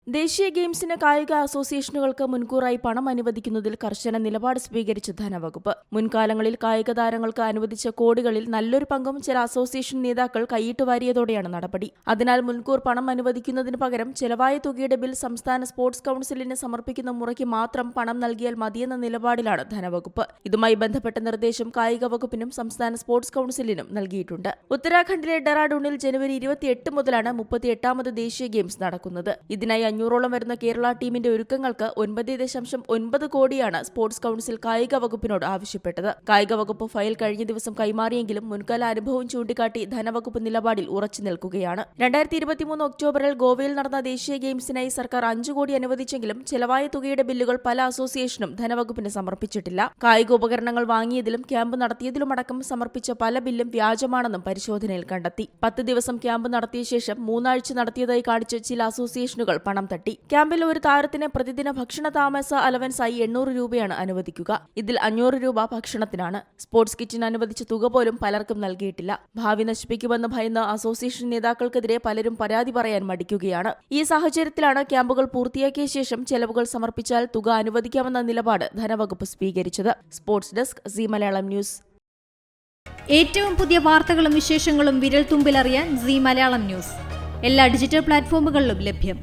ദേശീയ ഗെയിംസിന് കായിക അസോസിയേഷനുകൾക്ക് മുൻകൂറായി പണം അനുവദിക്കുന്നതിൽ കർശന നിലപാട് സ്വീകരിച്ച ധനവകുപ്പ്. മുൻകാലങ്ങളിൽ കായിക താരങ്ങൾക്ക് അനുവദിച്ച കോടികളിൽ നല്ലൊരു പങ്കും ചില അസോസിയേഷൻ നേതാക്കൾ കൈയിട്ട് വാരിയതോടെയാണ് നടപടി. അതിനാൽ മുൻകൂർ പണം അനുവദിക്കുന്നതിന് പകരം ചെലവായ തുകയുടെ ബിൽ സംസ്ഥാന സ്പോർട്സ് കൌൺസിലിന് സമർപ്പിക്കുന്ന മുറയ്ക്ക് മാത്രം പണം നൽകിയാൽ മതിയെന്ന നിലപാടിലാണ് ധനവകുപ്പ്. ഇതുമായി ബന്ധപ്പെട്ട നിർദ്ദേശം കായിക വകുപ്പിനും സംസ്ഥാന സ്പോർട്സ് കൌൺസിലിനും നൽകിയിട്ടുണ്ട്. ഉത്തരാഖണ്ഡിലെ ഡെറാഡൂണിൽ ജനുവരി 28 മുതലാണ് 38ാമത് ദേശീയ ഗെയിംസ് നടക്കുന്നത്. ഇതിനായി 500ഓളം വരുന്ന കേരള ടീമിന്റെ ഒരുക്കങ്ങൾക്ക് 9.9 കോടിയാണ് സ്പോർട്സ് കൌൺസിൽ കായിക വകുപ്പിനോട് ആവശ്യപ്പെട്ടത്. കായിക വകുപ്പ് ഫയൽ കഴിഞ്ഞ ദിവസം കൈമാറിയെങ്കിലും മുൻകാല അനുഭവം ചൂണ്ടിക്കാട്ടി ധനവകുപ്പ് നിലപാടിൽ ഉറച്ചു നിൽക്കുകയാണ്. 2023 ഒക്ടോബറിൽ ഗോവയിൽ നടന്ന ദേശീയ ഗെയിംസിനായി സർക്കാർ 5 കോടി അനുവദിച്ചെങ്കിലും ചെലവായ തുകയുടെ ബില്ലുകൾ പല അസോസിയേഷനും ധനവകുപ്പിന് സമർപ്പിച്ചിട്ടില്ല. കായിക ഉപകരണങ്ങൾ വാങ്ങിയതിലും ക്യാമ്പ് നടത്തിയതിലുമടക്കം സമർപ്പിച്ച പല ബില്ലും വ്യാജമാണെന്നും പരിശോധനയിൽ കണ്ടെത്തി. 10 ദിവസം ക്യാമ്പ് നടത്തിയ ശേഷം 3 ആഴ്ച നടത്തിയതായി കാണിച്ച് ചില അസോസിയേഷനുകൾ പണം തട്ടി. ക്യാമ്പിൽ ഒരു താരത്തിന് പ്രതിദിന ഭക്ഷണ താമസ അലവൻസായി 800 രൂപയാണ് അനുവദിക്കുക. ഇതിൽ 500 രൂപ ഭക്ഷണത്തിനാണ്. സ്പോർട്സ് കിറ്റിന് അനുവദിച്ച തുക പോലും പലർക്കും നൽകിയിട്ടില്ല. ഭാവി നശിപ്പിക്കുമെന്ന് ഭയന്ന് അസോസിയേഷൻ നേതാക്കൾക്കെതിരെ പലരും പരാതി പറയാൻ മടിക്കുകയാണ്. ഈ സാഹചര്യത്തിലാണ് ക്യാമ്പുകൾ പൂർത്തിയാക്കിയ ശേഷം ചെലവുകൾ സമർപ്പിച്ചാൽ തുക അനുവദിക്കാമെന്ന നിലപാട് ധനവകുപ്പ് സ്വീകരിച്ചത്. Sports desk C Malayalam news. ഏറ്റവും പുതിയ വാർത്തകളും വിശേഷങ്ങളും വിരൽ തുമ്പിലറിയാൻ സി മലയാളം ന്യൂസ് എല്ലാ ഡിജിറ്റൽ പ്ലാറ്റ്ഫോമുകളിലും ലഭ്യം.